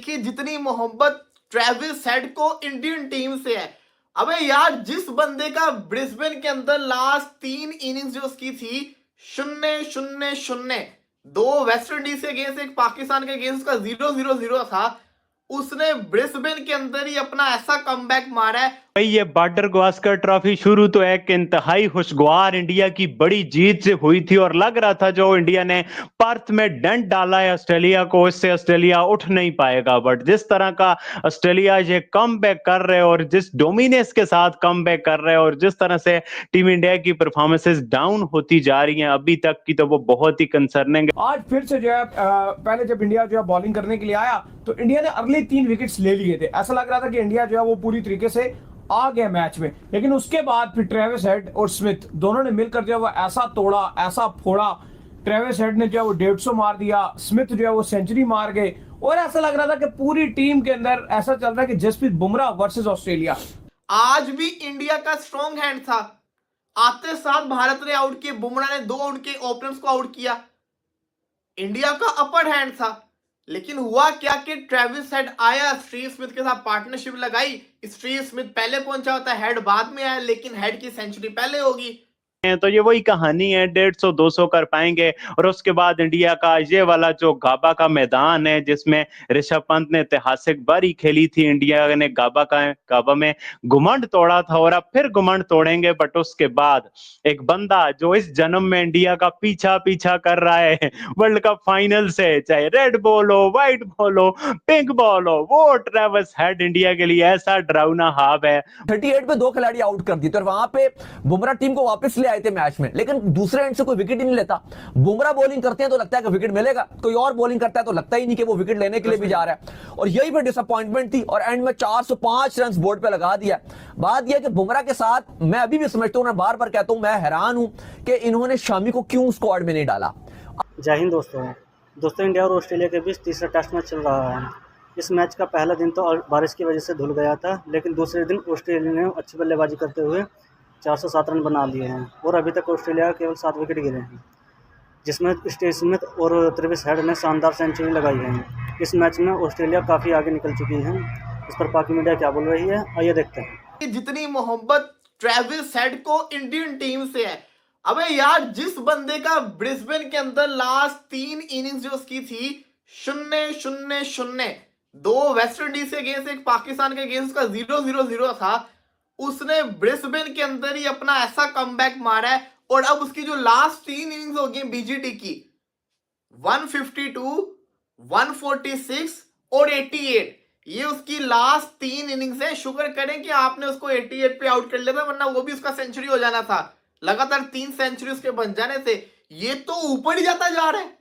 देखिए जितनी मोहब्बत ट्रेविस हेड को इंडियन टीम से है। अबे यार जिस बंदे का ब्रिस्बेन के अंदर लास्ट 3 इनिंग्स जो उसकी थी 0-0-0, 2 वेस्ट इंडीज के अगेंस्ट, एक पाकिस्तान के अगेंस्ट का 0-0-0 था, उसने ब्रिस्बेन के अंदर ही अपना ऐसा कमबैक मारा है। भाई ये बॉर्डर गावस्कर ट्रॉफी शुरू तो एक इंतहाई खुशगवार इंडिया की बड़ी जीत से हुई थी और लग रहा था जो इंडिया ने पर्थ में डंड डाला है ऑस्ट्रेलिया को, इससे ऑस्ट्रेलिया उठ नहीं पाएगा। बट जिस तरह का ऑस्ट्रेलिया ये कम बैक कर रहे और जिस डोमिनेंस के साथ कम बैक कर रहे और जिस तरह से टीम इंडिया की परफॉर्मेंसेस डाउन होती जा रही हैं अभी तक की, तो वो बहुत ही कंसर्निंग है। आज फिर से जो है पहले जब इंडिया जो है बॉलिंग करने के लिए आया तो इंडिया ने अगले 3 विकेट्स ले लिए थे। ऐसा लग रहा था कि इंडिया जो है वो पूरी तरीके से आ गया मैच में, लेकिन उसके बाद फिर ट्रेविस हेड और स्मिथ दोनों ने मिलकर जो है वो ऐसा तोड़ा, ऐसा फोड़ा। ट्रेविस हेड ने जो है वो 150 मार दिया, स्मिथ जो है वो सेंचुरी मार गए और ऐसा लग रहा था कि पूरी टीम के अंदर ऐसा चल रहा है कि जसप्रीत बुमराह वर्सेस ऑस्ट्रेलिया। आज भी इंडिया का स्ट्रॉन्ग हैंड था। आते साथ भारत ने आउट किए, बुमराह ने 2 आउट के ओपनर्स को आउट किया। इंडिया का अपर हैंड था, लेकिन हुआ क्या कि ट्रेविस हेड आया, स्टीव स्मिथ के साथ पार्टनरशिप लगाई। स्टीव स्मिथ पहले पहुंचा होता, हेड बाद में आया, लेकिन हेड की सेंचुरी पहले होगी। तो ये वही कहानी है, 150-200 कर पाएंगे। और उसके बाद इंडिया का ये वाला जो गाबा का मैदान है जिसमें ऋषभ पंत ने ऐतिहासिक बारी खेली थी, इंडिया ने गाबा में घुमंड तोड़ा था और अब फिर घुमंड तोड़ेंगे। बट उसके बाद एक बंदा जो इस जन्म में इंडिया का पीछा पीछा कर रहा है वर्ल्ड कप फाइनल से, चाहे रेड बॉल हो, व्हाइट बॉल हो, पिंक बॉल हो, वो ट्रेविस हेड इंडिया के लिए ऐसा डरावना हाव है। 38 पे 2 खिलाड़ी आउट कर दिए, तो वहां पे बुमराह टीम को वापस ले आए थे मैच में, लेकिन दूसरे एंड से कोई विकेट ही नहीं लेता। बुमराह बॉलिंग करते हैं तो लगता है कि विकेट मिलेगा, कोई और बॉलिंग करता है तो लगता ही नहीं कि वो विकेट लेने के लिए भी जा रहा है। और यही पे डिसअपॉइंटमेंट थी और एंड में 405 रन बोर्ड पे लगा दिया। बात यह कि बुमराह के साथ मैं अभी भी समझता हूं, मैं बार बार कहता हूं, मैं हैरान हूं कि इन्होंने शामी को क्यों स्क्वाड में नहीं डाला। जय हिंद दोस्तों, इंडिया और ऑस्ट्रेलिया के बीच तीसरा टेस्ट मैच चल रहा है। इस मैच का पहला दिन तो बारिश की वजह से धुल गया था, लेकिन दूसरे दिन ऑस्ट्रेलिया ने अच्छी बल्लेबाजी करते हुए 407 रन बना लिए हैं और अभी तक ऑस्ट्रेलिया केवल 7 विकेट गिरे हैं, जिसमें स्टीव स्मिथ और ट्रेविस हेड ने शानदार सेंचुरी लगाई है। इस मैच में ऑस्ट्रेलिया काफ़ी आगे निकल चुकी है। इस पर पाक मीडिया क्या बोल रही है, आइए देखते हैं। जितनी मोहब्बत ट्रेविस हेड को इंडियन टीम से है। अबे यार जिस बंदे का ब्रिस्बेन के अंदर लास्ट 3 इनिंग्स जो उसकी थी 0-0-0, 2 वेस्ट इंडीज के अगेंस्ट, एक पाकिस्तान के अगेंस्ट का 0-0-0 था, उसने ब्रिस्बेन के अंदर ही अपना ऐसा कमबैक मारा है। और अब उसकी जो लास्ट 3 इनिंग्स हो गई बीजीटी की 152, 146 और 88, ये उसकी लास्ट 3 इनिंग्स है। शुक्र करें कि आपने उसको 88 पे आउट कर लिया था, वरना वो भी उसका सेंचुरी हो जाना था। लगातार 3 सेंचुरी उसके बन जाने थे। ये तो ऊपर ही जाता जा रहा है,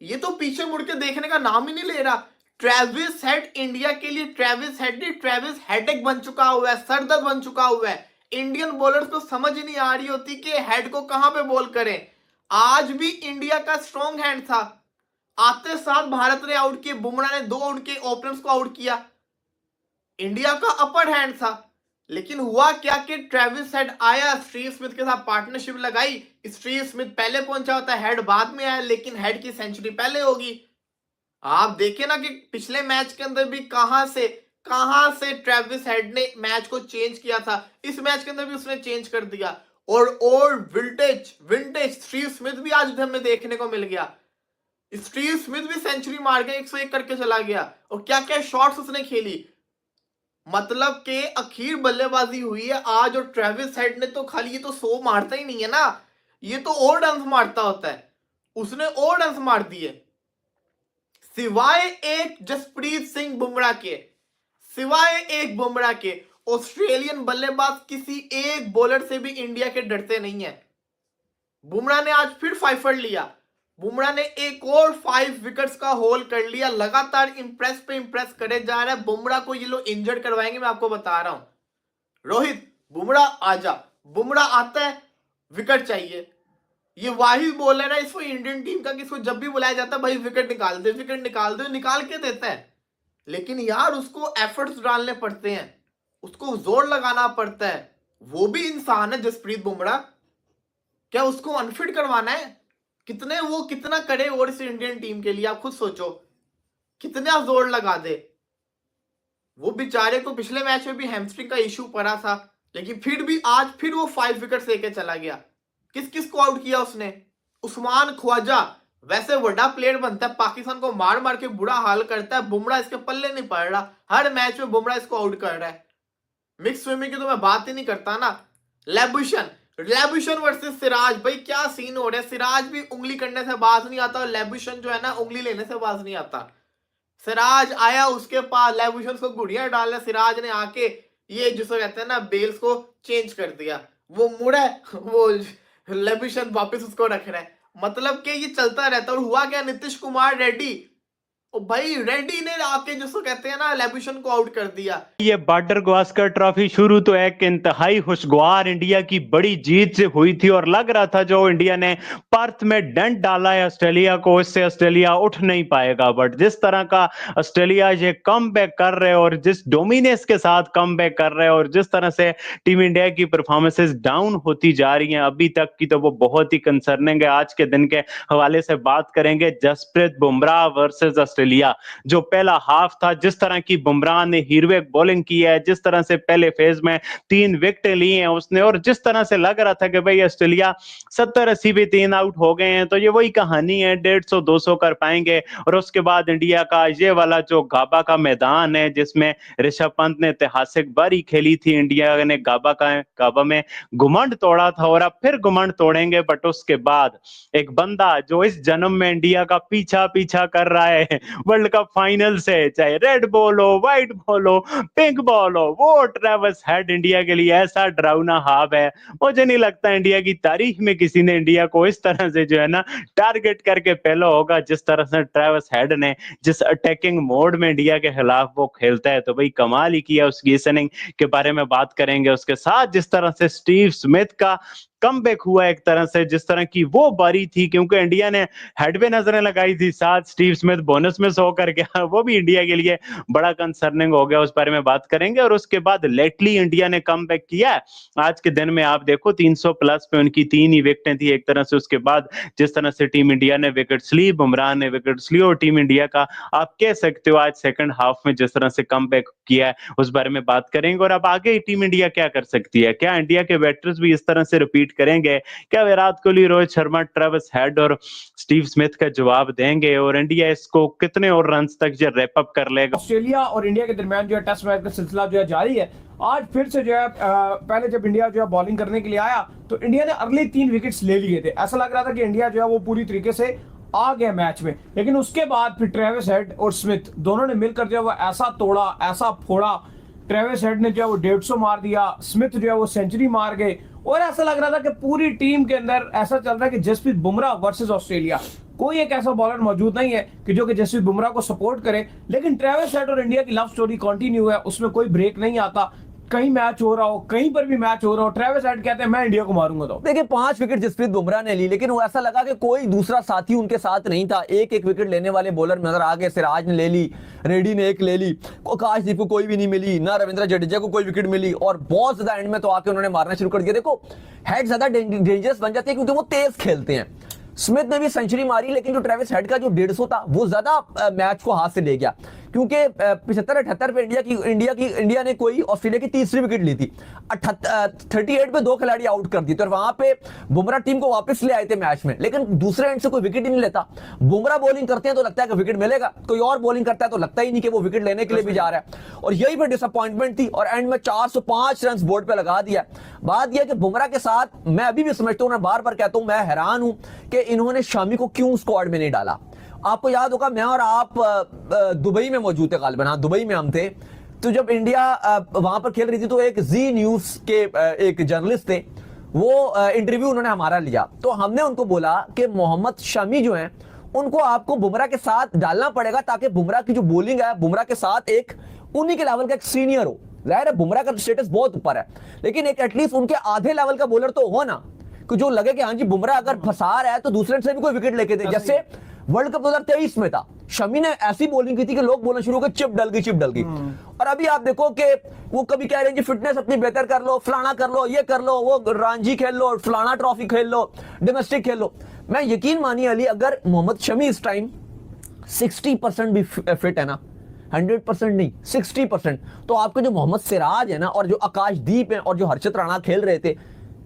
ये तो पीछे मुड़ के देखने का नाम ही नहीं ले रहा। ट्रेविस हेड इंडिया के लिए ट्रेविस हेड नहीं, ट्रेविस हेडेक बन चुका हुआ है, सरदर्द बन चुका हुआ है। इंडियन बॉलर्स को समझ ही नहीं आ रही होती कि हेड को कहां पे बॉल करें। आज भी इंडिया का स्ट्रॉन्ग हैंड था। आते साथ भारत ने आउट किए, बुमराह ने 2 आउट के ओपनर्स को आउट किया। इंडिया का अपर हैंड था, लेकिन हुआ क्या कि ट्रेविस हेड आया, स्टीव स्मिथ के साथ पार्टनरशिप लगाई। स्टीव स्मिथ पहले पहुंचा होता, हेड बाद में आया, लेकिन हेड की सेंचुरी पहले होगी। आप देखे ना कि पिछले मैच के अंदर भी कहां से ट्रेविस हेड ने मैच को चेंज किया था, इस मैच के अंदर भी उसने चेंज कर दिया। और विंटेज स्टीव स्मिथ भी आज हमें देखने को मिल गया। स्टीव स्मिथ भी सेंचुरी मार गया, 101 करके चला गया। और क्या क्या शॉट्स उसने खेली, मतलब के आखिर बल्लेबाजी हुई है आज। और ट्रेविस हेड ने तो खाली ये तो 100 मारता ही नहीं है ना, ये तो और रन मारता होता है। उसने और रन मार दिए, सिवाय एक जसप्रीत सिंह बुमराह के, सिवाय एक बुमराह के ऑस्ट्रेलियन बल्लेबाज किसी एक बॉलर से भी इंडिया के डरते नहीं है। बुमराह ने आज फिर 5 फड़ लिया, बुमराह ने एक और 5 विकेट्स का होल कर लिया। लगातार इंप्रेस पे इंप्रेस करे जा रहा है। बुमराह को ये लोग इंजर्ड करवाएंगे, मैं आपको बता रहा हूं। रोहित बुमराह आजा, बुमराह आता है, विकेट चाहिए। ये वाहिद बॉलर है इसको इंडियन टीम का, किसको जब भी बुलाया जाता है भाई विकेट निकाल दे, विकेट निकाल दे, निकाल के देता है। लेकिन यार उसको एफर्ट्स डालने पड़ते हैं, उसको जोर लगाना पड़ता है। वो भी इंसान है जसप्रीत बुमराह, क्या उसको अनफिट करवाना है? कितना करे और इस इंडियन टीम के लिए, आप खुद सोचो कितना जोर लगा दे। वो बेचारे को पिछले मैच में भी हैमस्ट्रिंग का इशू पड़ा था, लेकिन फिर भी आज फिर वो 5 विकेट लेके चला गया। किस किस को आउट किया उसने? उस्मान ख्वाजा, वैसे बड़ा प्लेयर बनता है, पाकिस्तान को मार मार के बुरा हाल करता है, बुमराह इसके पल्ले नहीं पड़ रहा, हर मैच में बुमराह इसको आउट कर रहा है। मिक्स स्विमिंग की तो मैं बात ही नहीं करता ना। लेबुशन वर्सेस सिराज, भाई क्या सीन हो रहा है। सिराज भी उंगली करने से बाज नहीं आता और लेबुशन जो है ना उंगली लेने से बाज नहीं आता। सिराज आया उसके पास, लेबुशन को गुड़िया डाला, सिराज ने आके ये जिसको कहते हैं ना बेल्स को चेंज कर दिया, वो मुड़ा वो लेबुशन वापस उसको रख रहा है। मतलब कि ये चलता रहता है। और हुआ क्या, नीतीश कुमार रेड्डी, ओ भाई रेड्डी ने आके जिसको कहते हैं ना लेबुशन को आउट कर दिया। ये बॉर्डर गावस्कर ट्रॉफी शुरू तो एक इंतहाई खुशगवार इंडिया की बड़ी जीत से हुई थी और लग रहा था जो इंडिया ने पर्थ में डंड डाला है ऑस्ट्रेलिया को, इससे ऑस्ट्रेलिया उठ नहीं पाएगा। बट जिस तरह का ऑस्ट्रेलिया ये कम बैक कर रहे और जिस डोमिनेंस के साथ कम बैक कर रहे और जिस तरह से टीम इंडिया की परफॉर्मेंसेस डाउन होती जा रही हैं अभी तक की, तो वो बहुत ही कंसर्निंग है। आज के दिन के हवाले से बात करेंगे जसप्रीत बुमराह वर्सेस ऑस्ट्रेलिया। जो पहला हाफ था, जिस तरह की बुमराह ने हीरोइक बॉलिंग की है, जिस तरह से पहले फेज में 3 विकेट ली हैं उसने, और जिस तरह से लग रहा था कि भाई ऑस्ट्रेलिया 70-80 भी 3 आउट हो गए हैं, तो ये वही कहानी है, 150-200 कर पाएंगे। और उसके बाद इंडिया का ये वाला जो गाबा का मैदान है जिसमें ऋषभ पंत ने ऐतिहासिक बारी खेली थी, इंडिया ने गाबा में घुमंड तोड़ा था और अब फिर घुमंड तोड़ेंगे। बट उसके बाद एक बंदा जो इस जन्म में इंडिया का पीछा कर रहा है वर्ल्ड कप फाइनल से, चाहे रेड बॉल हो, व्हाइट बॉल हो, पिंक बॉल हो, वो ट्रेविस हेड इंडिया के लिए ऐसा डरावना हाव है। मुझे नहीं लगता इंडिया की तारीख में किसी ने इंडिया को इस तरह से जो है ना टारगेट करके पहला होगा, जिस तरह से ट्रेविस हेड ने जिस अटैकिंग मोड में इंडिया के खिलाफ वो खेलता है, तो भाई कमाल ही किया। उसकी इनिंग के बारे में बात करेंगे, उसके साथ जिस तरह से स्टीव स्मिथ का कमबैक हुआ, एक तरह से जिस तरह की वो बारी थी, क्योंकि इंडिया ने हेड पे नजरें लगाई थी, साथ स्टीव स्मिथ बोनस में 100 कर गया, वो भी इंडिया के लिए बड़ा कंसर्निंग हो गया, उस बारे में बात करेंगे। और उसके बाद लेटली इंडिया ने कमबैक किया है। आज के दिन में आप देखो 300 प्लस पे उनकी 3 ही विकेटें थी एक तरह से। उसके बाद जिस तरह से टीम इंडिया ने विकेट्स ली, बुमराह ने विकेट्स ली, और टीम इंडिया का आप कह सकते हो आज सेकंड हाफ में जिस तरह से कमबैक किया है उस बारे में बात करेंगे। और अब आगे टीम इंडिया क्या कर सकती है, क्या इंडिया के बैटर्स भी इस तरह से रिपीट करेंगे, क्या विराट कोहली, रोहित शर्मा, ट्रेविस हेड और स्टीव स्मिथ का जवाब देंगे, और इंडिया इसको कितने और रन्स तक जो रैप अप कर लेगा। ऑस्ट्रेलिया और इंडिया के दरमियान जो है टेस्ट मैच का सिलसिला जो है जारी है। आज फिर से जो है पहले जब इंडिया जो है बॉलिंग करने के लिए आया तो इंडिया ने अर्ली 3 विकेट्स ले लिए थे। ऐसा लग रहा था कि इंडिया जो है वो पूरी तरीके से आ गया मैच में, लेकिन उसके बाद फिर ट्रेविस हेड और स्मिथ दोनों ने मिलकर जो है वो ऐसा तोड़ा, ऐसा फोड़ा। ट्रेविस हेड ने जो है वो 150 मार दिया, स्मिथ जो है वो सेंचुरी मार गए, और ऐसा लग रहा था कि पूरी टीम के अंदर ऐसा चल रहा है कि जसप्रीत बुमराह वर्सेस ऑस्ट्रेलिया। कोई एक ऐसा बॉलर मौजूद नहीं है कि जो कि जसप्रीत बुमराह को सपोर्ट करे, लेकिन ट्रेविस हेड और इंडिया की लव स्टोरी कंटिन्यू है, उसमें कोई ब्रेक नहीं आता। कहीं मैच हो रहा हो, कहीं पर भी मैच हो रहा हो, ट्रेविस हेड कहते हैं मैं इंडिया को मारूंगा। तो देखिए 5 विकेट जसप्रीत बुमराह ने ली, लेकिन वो ऐसा लगा कि कोई दूसरा साथी उनके साथ नहीं था। एक विकेट लेने वाले बॉलर नजर आ गए। सिराज ने ले ली, रेड्डी ने एक ले ली, आकाशदीप को कोई भी नहीं मिली, ना रविंद्र जडेजा को कोई विकेट मिली, और बहुत ज्यादा एंड में तो आके उन्होंने मारना शुरू कर दिया। देखो हेड ज्यादा डेंजरस बन जाते हैं क्योंकि वो तेज खेलते हैं। स्मिथ ने भी सेंचुरी मारी, लेकिन जो ट्रेविस हेड का जो 150 था वो ज्यादा मैच को हाथ से ले गया, क्योंकि 75-78 पे इंडिया ने कोई ऑस्ट्रेलिया की तीसरी विकेट ली थी। 38 पे 2 खिलाड़ी आउट कर दिए, तो वहां पे बुमराह टीम को वापस ले आए थे मैच में, लेकिन दूसरे एंड से कोई विकेट ही नहीं लेता। बुमराह बॉलिंग करते हैं तो लगता है कि विकेट मिलेगा, कोई और बॉलिंग करता है तो लगता ही नहीं कि वो विकेट लेने के लिए भी जा रहा है, और यही पर डिसअपॉइंटमेंट थी। और एंड में 405 रन बोर्ड पे लगा दिया। बात यह कि बुमराह के साथ मैं अभी भी समझता हूं, मैं बार बार कहता हूं, मैं हैरान हूं कि इन्होंने शामी को क्यों स्क्वाड में नहीं डाला। आपको याद होगा मैं और आप दुबई में मौजूद थे, गालिबन हाँ दुबई में हम थे, तो जब इंडिया वहां पर खेल रही थी तो एक जी न्यूज के एक जर्नलिस्ट थे, वो इंटरव्यू उन्होंने हमारा लिया, तो हमने उनको बोला कि मोहम्मद शमी जो हैं उनको आपको बुमराह के साथ डालना पड़ेगा, ताकि बुमराह की जो बॉलिंग है बुमराह के साथ एक उन्हीं के लेवल का एक सीनियर हो। जाहिर है बुमराह का स्टेटस बहुत ऊपर है, लेकिन एक एटलीस्ट उनके आधे लेवल का बॉलर तो हो ना, कि जो लगे कि हाँ जी बुमराह अगर फंसा रहा है तो दूसरे से भी कोई विकेट लेके दे। जैसे वर्ल्ड कप 2023 में था, शमी ने ऐसी बॉलिंग की थी कि लोग बोलना शुरू हो गए चिप डल गई। और अभी आप देखो कि वो कभी कह रहे हैं फिटनेस अपनी बेहतर कर लो, फलाना कर लो, ये कर लो, वो रणजी खेल लो, फलाना ट्रॉफी खेल लो, डोमेस्टिक खेल लो। मैं यकीन मानिए अली, अगर मोहम्मद शमी इस टाइम 60% भी फिट है ना, 100% नहीं, 60%। तो आपके जो मोहम्मद सिराज है ना, और जो आकाशदीप है, और जो हर्षित राणा खेल रहे थे,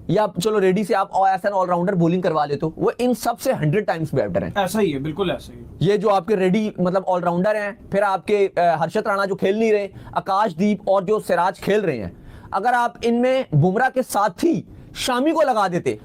या चलो रेड्डी से आप ऐसा ऑलराउंडर बॉलिंग करवा लेते हो, वो इन सब से 100 टाइम्स बेटर है। ऐसा ही है, बिल्कुल ऐसा ही है। ये जो आपके रेड्डी मतलब ऑलराउंडर हैं, फिर आपके हर्षित राणा जो खेल नहीं रहे, आकाशदीप और जो सिराज खेल रहे हैं, अगर आप इनमें बुमराह के साथ ही शामी को लगा देते